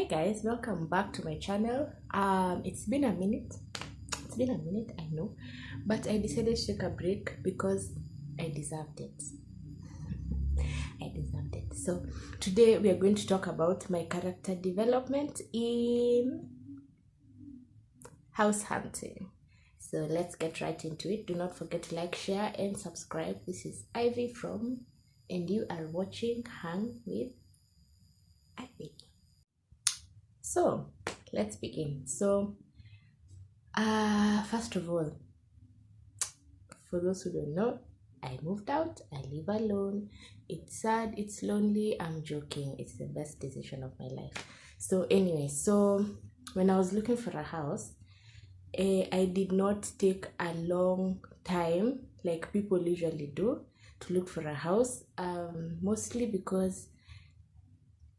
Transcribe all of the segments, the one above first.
Hi guys, welcome back to my channel. It's been a minute. I know, but I decided to take a break because I deserved it. So today we are going to talk about my character development in house hunting. So let's get right into it. Do not forget to like, share, and subscribe. This is Ivy and you are watching Hang with Ivy. So let's begin. So first of all, for those who don't know, I moved out. I live alone. It's sad, it's lonely. I'm joking. It's the best decision of my life. So anyway, so when I was looking for a house, I did not take a long time like people usually do to look for a house, mostly because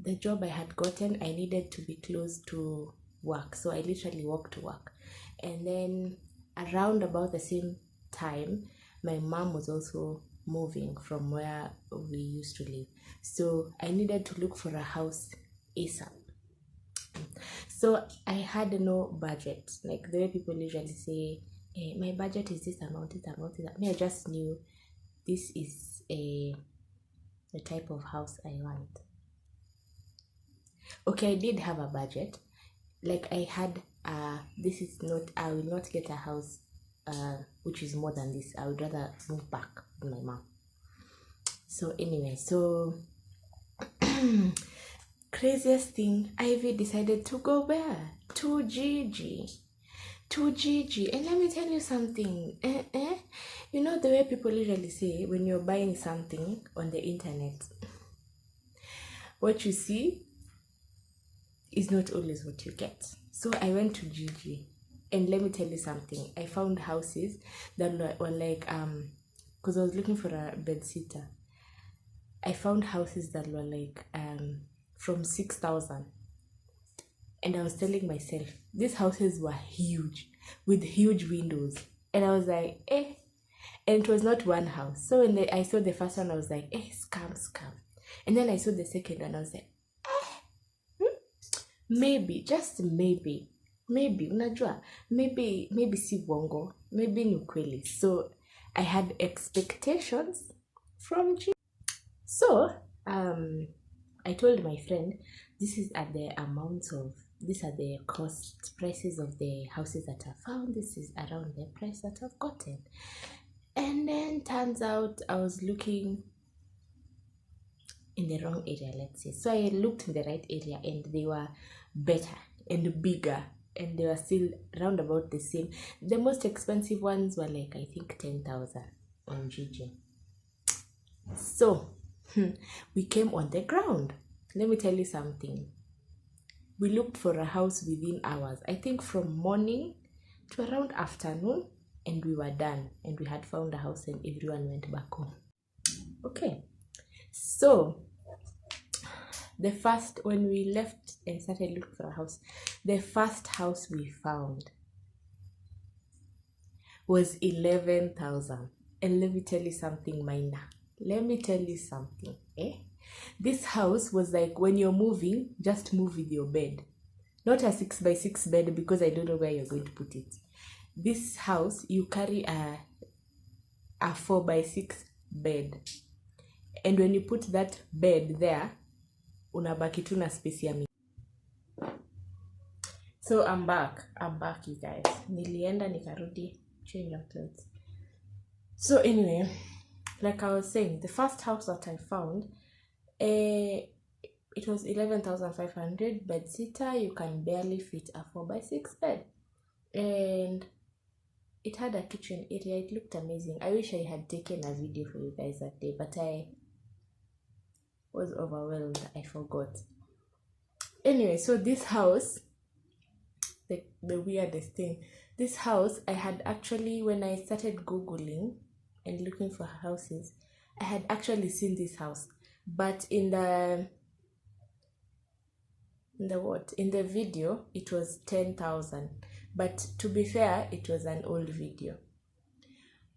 the job I had gotten, I needed to be close to work. So I literally walked to work. And then around about the same time, my mom was also moving from where we used to live. So I needed to look for a house ASAP. So I had no budget. Like the way people usually say, my budget is this amount, this amount, this amount. Me, I just knew this is the type of house I want. Okay, I did have a budget. Like I had this is not, I will not get a house which is more than this. I would rather move back with my mom. So anyway, so craziest thing, Ivy decided to go where? To Gigi. And let me tell you something. You know the way people usually say when you're buying something on the internet, what you see is not always what you get. So I went to Gigi, and let me tell you something. I found houses that were like because I was looking for a bed sitter. I found houses that were like from 6,000, and I was telling myself these houses were huge with huge windows, and I was like, and it was not one house. So when I saw the first one, I was like, scam, and then I saw the second one, I was like, maybe, just maybe unajua, maybe si bongo, maybe ni ukweli. So I had expectations from G. So I told my friend, these are the cost prices of the houses that I found. This is around the price that I've gotten. And then turns out I was looking in the wrong area, let's say. So I looked in the right area, and they were better and bigger, and they were still round about the same. The most expensive ones were like, I think 10,000 on Gigi. So we came on the ground. Let me tell you something. We looked for a house within hours. I think from morning to around afternoon, and we were done, and we had found a house, and everyone went back home. Okay, so when we left and started looking for a house, the first house we found was 11,000. And let me tell you something, Minor. This house was like, when you're moving, just move with your bed. Not a 6x6 bed, because I don't know where you're going to put it. This house, you carry a 4x6 bed. And when you put that bed there, unabaki tu na space ya. So I'm back you guys. Nilienda nikarudi, change of clothes. So anyway, like I was saying, the first house that I found, it was 11,500 bed sitter. You can barely fit a 4x6 bed, and it had a kitchen area. It looked amazing. I wish I had taken a video for you guys that day, but I was overwhelmed. I forgot. Anyway, so this house, the weirdest thing, this house, I had actually, when I started Googling and looking for houses, I had actually seen this house, but in the video it was 10,000. But to be fair, it was an old video.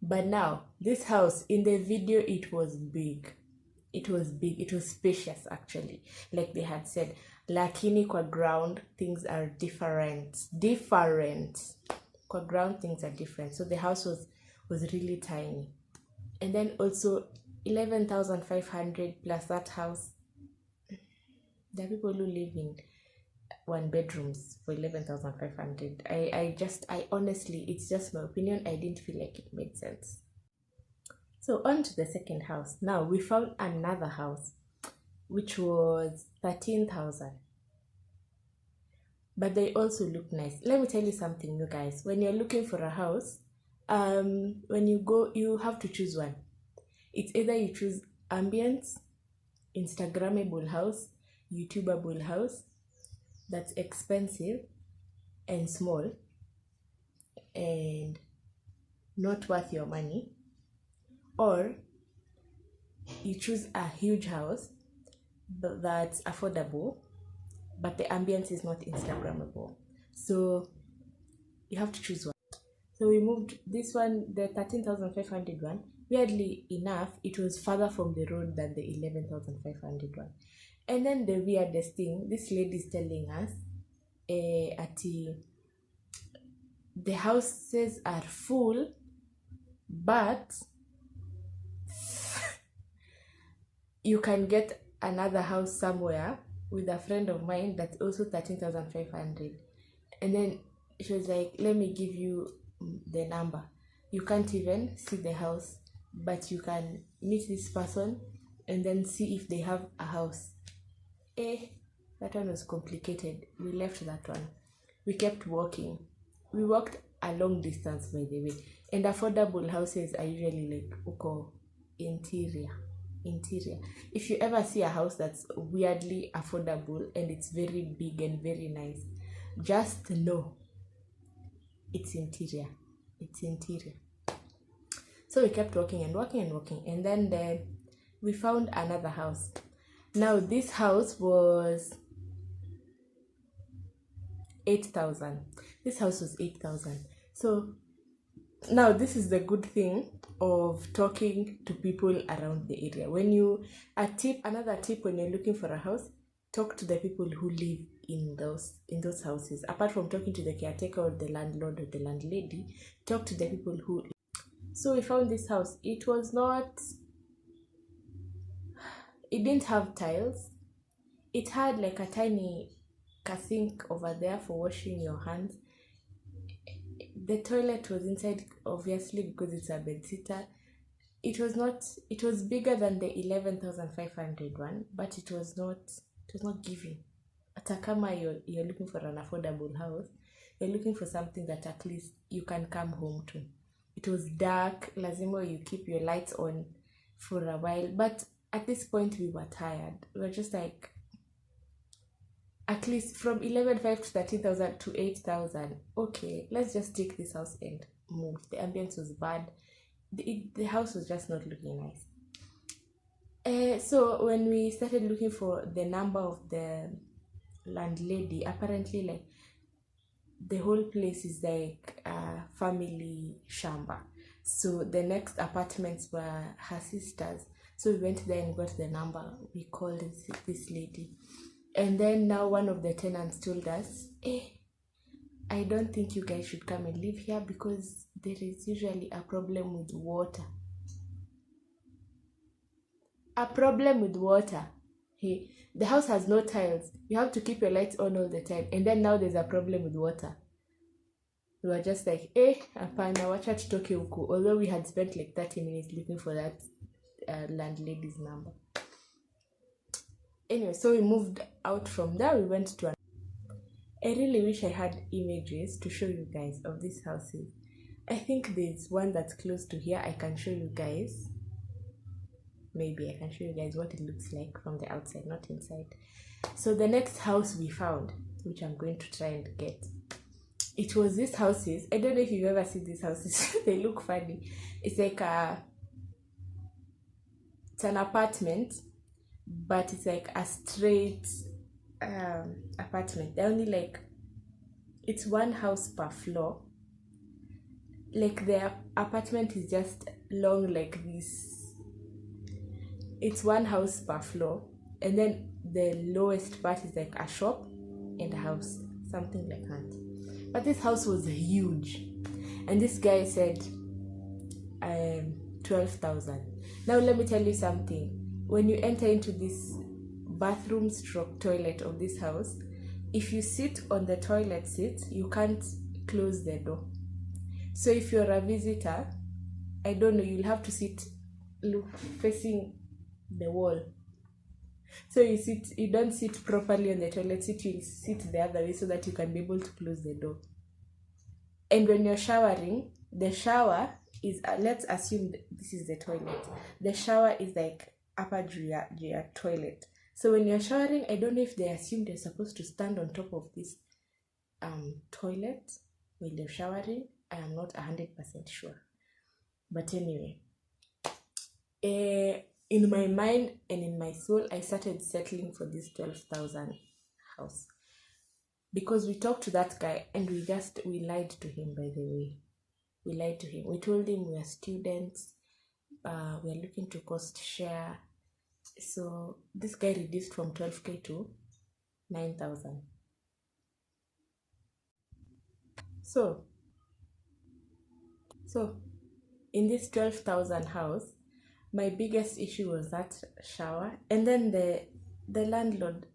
But now this house, in the video, it was big. it was big, it was spacious actually, like they had said. Lakini kwa ground things are different. Kwa ground things are different. So the house was really tiny. And then also 11,500 plus that house. There are people who live in one bedrooms for 11,500. I honestly, it's just my opinion, I didn't feel like it made sense. So on to the second house. Now we found another house which was 13,000. But they also look nice. Let me tell you something, you guys. When you're looking for a house, when you go, you have to choose one. It's either you choose ambience, Instagrammable house, YouTubeable house that's expensive and small and not worth your money, or you choose a huge house that's affordable but the ambience is not Instagrammable. So you have to choose one. So we moved this one, the 13,500 one. Weirdly enough, it was further from the road than the 11,500 one. And then the weirdest thing, this lady is telling us, the houses are full, but you can get another house somewhere with a friend of mine that's also 13,500. And then she was like, let me give you the number. You can't even see the house, but you can meet this person and then see if they have a house. That one was complicated. We left that one. We kept walking. We walked a long distance, by the way. And affordable houses are usually like uko interior. If you ever see a house that's weirdly affordable and it's very big and very nice, just know it's interior. So we kept walking, and then we found another house. Now this house was 8,000. This house was 8,000. So now this is the good thing of talking to people around the area. Another tip when you're looking for a house, talk to the people who live in those houses. Apart from talking to the caretaker or the landlord or the landlady, talk to the people who. So we found this house. It didn't have tiles. It had like a tiny sink over there for washing your hands. The toilet was inside, obviously, because it's a bedsitter. It was bigger than the 11,500 one, but it was not giving. Atakama, you're looking for an affordable house, you're looking for something that at least you can come home to. It was dark, lazima you keep your lights on for a while, but at this point we were tired. We were just like, at least from 11,500 to 13,000 to 8,000. Okay, let's just take this house and move. The ambience was bad. The house was just not looking nice. So when we started looking for the number of the landlady, apparently like the whole place is like a family shamba. So the next apartments were her sisters. So we went there and got the number. We called this lady. And then now one of the tenants told us, I don't think you guys should come and live here because there is usually a problem with water. The house has no tiles. You have to keep your lights on all the time. And then now there's a problem with water. We were just like, apana, wacha tutoke huku. Although we had spent like 30 minutes looking for that landlady's number. Anyway, so we moved out from there. We went to I really wish I had images to show you guys of these houses. I think there's one that's close to here. I can show you guys. Maybe I can show you guys what it looks like from the outside, not inside. So the next house we found, which I'm going to try and get, it was these houses. I don't know if you've ever seen these houses. They look funny. It's like it's an apartment, but it's like a straight apartment. They're only like, it's one house per floor. Like the apartment is just long like this. it's one house per floor, and then the lowest part is like a shop and a house, something like that. But this house was huge, and this guy said 12,000. Now let me tell you something. When you enter into this bathroom stroke toilet of this house, if you sit on the toilet seat, you can't close the door. So if you're a visitor, I don't know, you'll have to sit facing the wall. So you don't sit properly on the toilet seat, you sit the other way so that you can be able to close the door. And when you're showering, the shower is, let's assume this is the toilet. The shower is like upper your toilet. So when you're showering, I don't know if they assume they're supposed to stand on top of this toilet when they're showering. I am not 100% sure. But anyway, in my mind and in my soul, I started settling for this 12,000 house. Because we talked to that guy and we lied to him, by the way. We lied to him. We told him we are students, we are looking to cost share. So this guy reduced from 12K to 9,000. So in this 12,000 house, my biggest issue was that shower. And then the landlord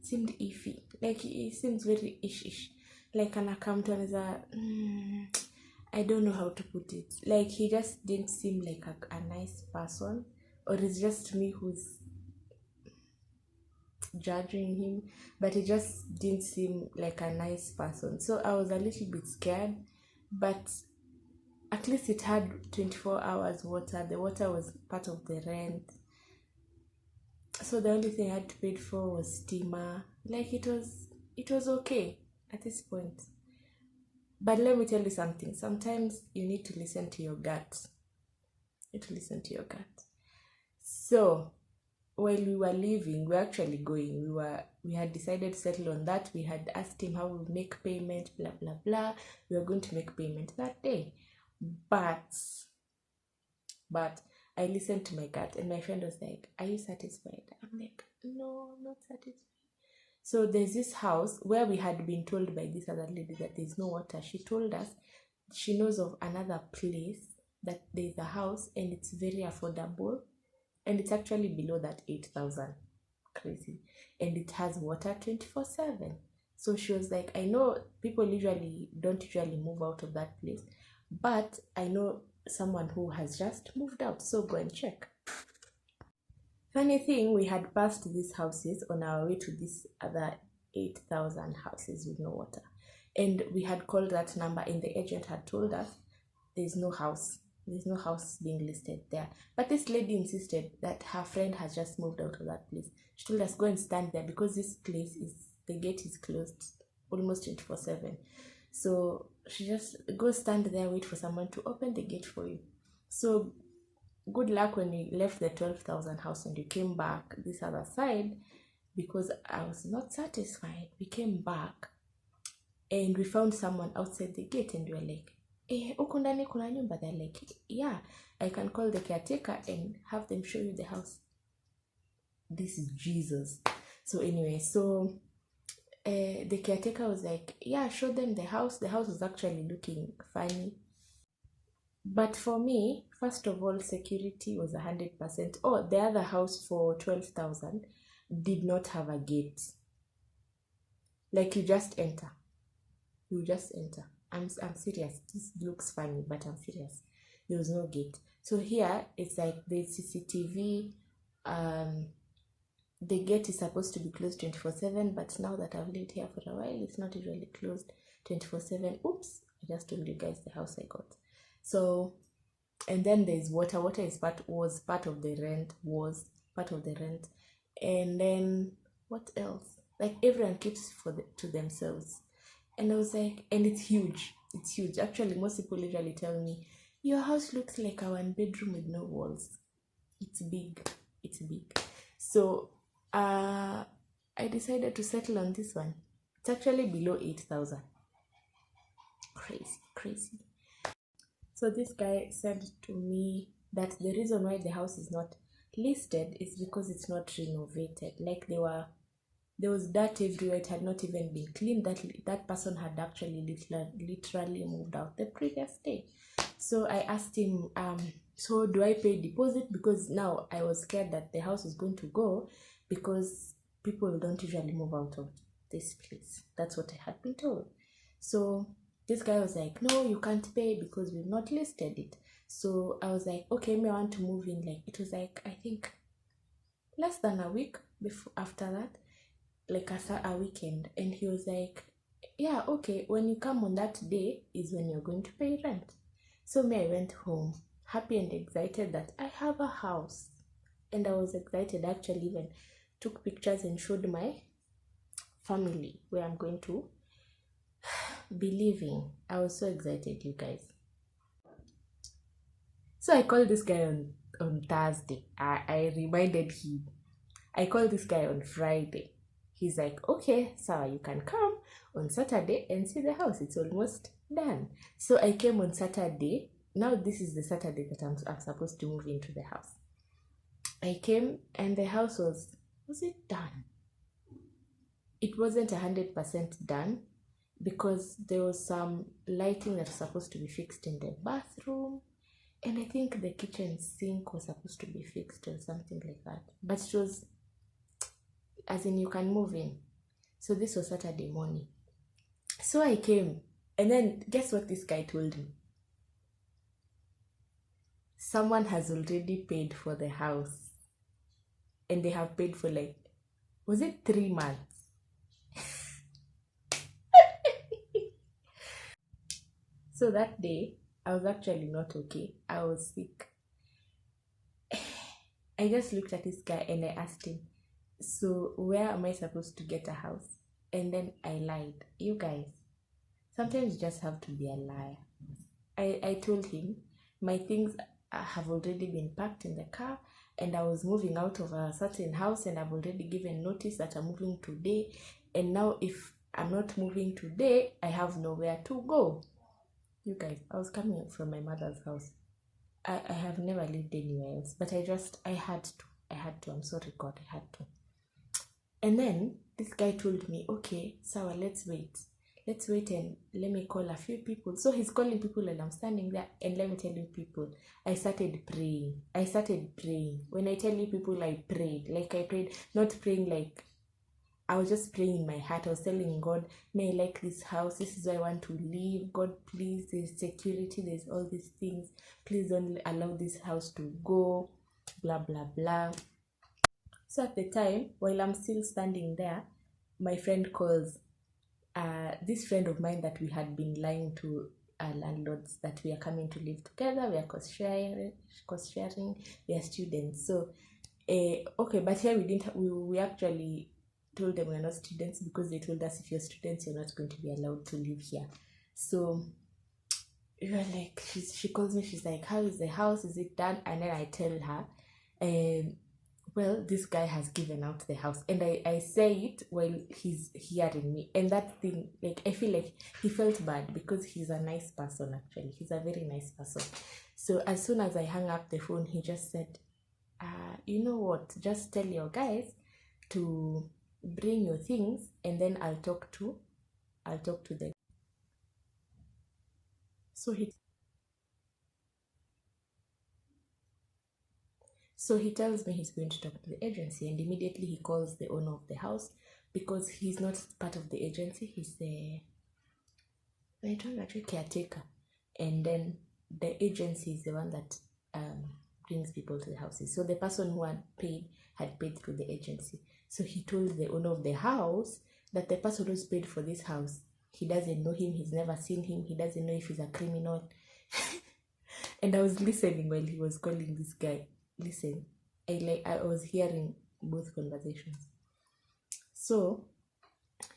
seemed iffy. Like, he seems very ish. Like, an accountant is I don't know how to put it. Like, he just didn't seem like a nice person. Or it's just me who's judging him. But he just didn't seem like a nice person. So I was a little bit scared. But at least it had 24 hours water. The water was part of the rent. So the only thing I had to pay for was steamer. Like, it was okay at this point. But let me tell you something. Sometimes you need to listen to your gut. You need to listen to your gut. So while we were leaving, we were actually going. We had decided to settle on that. We had asked him how we would make payment, blah blah blah. We were going to make payment that day. But I listened to my gut, and my friend was like, "Are you satisfied?" I'm like, "No, I'm not satisfied." So there's this house where we had been told by this other lady that there's no water. She told us she knows of another place that there's a house and it's very affordable, and it's actually below that 8,000. Crazy. And it has water 24/7. So she was like, I know people don't usually move out of that place, but I know someone who has just moved out, so go and check. Funny thing, we had passed these houses on our way to these other 8,000 houses with no water, and we had called that number, and the agent had told us there's no house being listed there. But this lady insisted that her friend has just moved out of that place. She told us, go and stand there, because this place the gate is closed almost 24/7. So she just, go stand there, wait for someone to open the gate for you. So good luck when we left the 12,000 house and you came back this other side, because I was not satisfied. We came back and we found someone outside the gate, and we were like, huku ndani kuna nyumba? They're like, yeah, I can call the caretaker and have them show you the house. This is Jesus. So anyway, the caretaker was like, yeah, show them the house. The house was actually looking funny. But for me, first of all, security was 100%. Oh, the other house for 12,000 did not have a gate. Like, you just enter. I'm serious. This looks funny, but I'm serious. There was no gate. So here, it's like the CCTV. The gate is supposed to be closed 24/7, but now that I've lived here for a while, it's not usually closed 24/7. Oops, I just told you guys the house I got. So, and then there's water. Water was part of the rent. And then what else? Like, everyone keeps to themselves. And I was like, and it's huge. Actually, most people usually tell me, your house looks like a 1-bedroom with no walls. It's big. So I decided to settle on this one. It's actually below 8,000. Crazy. So this guy said to me that the reason why the house is not listed is because it's not renovated. Like there was dirt everywhere. It had not even been cleaned. That person had actually literally moved out the previous day. So I asked him, so do I pay deposit? Because now I was scared that the house was going to go, because people don't usually move out of this place. That's what I had been told. So this guy was like, no, you can't pay because we've not listed it. So I was like, okay, I want to move in. Like, it was like, I think less than a week before after that, like a weekend. And he was like, yeah, okay, when you come on that day is when you're going to pay rent. So me, I went home happy and excited that I have a house. And I was excited, actually even took pictures and showed my family where I'm going to be living. I was so excited, you guys. So I called this guy on Thursday. I reminded him. I called this guy on Friday. He's like, okay, so you can come on Saturday and see the house. It's almost done. So I came on Saturday. Now this is the Saturday that I'm supposed to move into the house. I came and the house was it done? It wasn't 100% done, because there was some lighting that was supposed to be fixed in the bathroom, and I think the kitchen sink was supposed to be fixed or something like that. But it was, as in, you can move in. So this was Saturday morning. So I came, and then guess what this guy told me? Someone has already paid for the house, and they have paid for, like, was it 3 months? So that day, I was actually not okay. I was sick. I just looked at this guy and I asked him, so where am I supposed to get a house? And then I lied. You guys, sometimes you just have to be a liar. I told him my things have already been packed in the car, and I was moving out of a certain house, and I've already given notice that I'm moving today. And now if I'm not moving today, I have nowhere to go. You guys, I was coming from my mother's house. I have never lived anywhere else, but I had to. I'm sorry, God, I had to. And then this guy told me, okay, Sawa, let's wait and let me call a few people. So he's calling people and I'm standing there, and let me tell you, people, I started praying. When I tell you, people, I prayed. Like, I prayed, not praying like, I was just praying in my heart. I was telling God, may I like this house. This is where I want to live. God, please, there's security, there's all these things. Please don't allow this house to go, blah, blah, blah. So at the time, while I'm still standing there, my friend calls. This friend of mine that we had been lying to our landlords that we are coming to live together, we are cost sharing, we are students. So, okay, but here we actually told them we're not students, because they told us if you're students, you're not going to be allowed to live here. So we were like, she calls me, she's like, how is the house? Is it done? And then I tell her, well, this guy has given out the house. And I say it while he's hearing me. And that thing, like, I feel like he felt bad, because he's a nice person, actually. He's a very nice person. So as soon as I hung up the phone, he just said, you know what? Just tell your guys to bring your things, and then I'll talk to them. So he tells me he's going to talk to the agency, and immediately he calls the owner of the house, because he's not part of the agency. He's the caretaker, and then the agency is the one that brings people to the houses. So the person who had paid through the agency. So he told the owner of the house that the person who's paid for this house, he doesn't know him, he's never seen him, he doesn't know if he's a criminal. And I was listening while he was calling this guy. Listen, I was hearing both conversations. So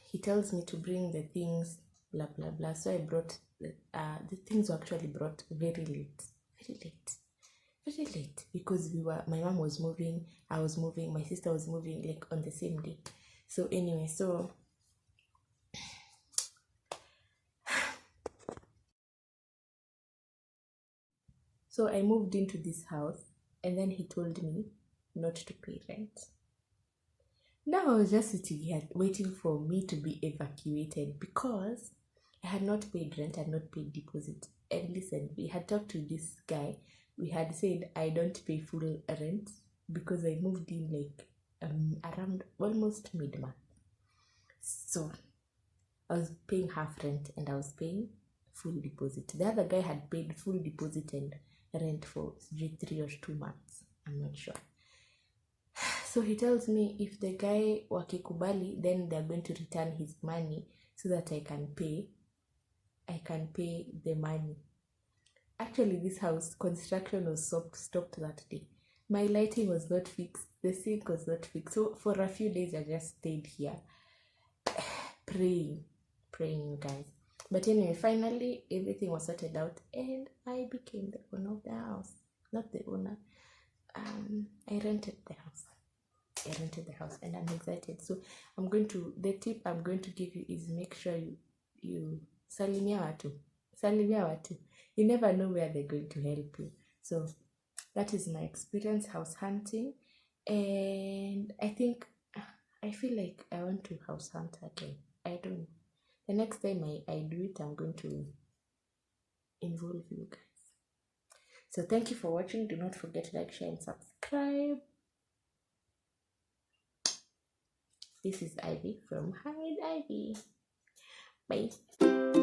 he tells me to bring the things, blah blah blah. So I brought the things were actually brought very late, because my mom was moving, I was moving, my sister was moving, like, on the same day. So anyway, so I moved into this house, and then he told me not to pay rent. Now I was just sitting here waiting for me to be evacuated because I had not paid rent, I had not paid deposit. And listen, we had talked to this guy. We had said I don't pay full rent because I moved in like around almost mid-month. So I was paying half rent and I was paying full deposit. The other guy had paid full deposit and rent for 3 or 2 months. I'm not sure. So he tells me if the guy wakikubali, then they're going to return his money so that I can pay the money. Actually, this house construction was stopped that day. My lighting was not fixed. The sink was not fixed. So for a few days, I just stayed here praying, you guys. But anyway, finally, everything was sorted out and I became the owner of the house. Not the owner. I rented the house and I'm excited. So the tip I'm going to give you is make sure you salimia watu. You never know where they're going to help you. So that is my experience house hunting, and I feel like I want to house hunt again. I don't know. The next time I do it, I'm going to involve you guys. So thank you for watching. Do not forget to like, share, and subscribe. This is Ivy from Hide Ivy. Bye.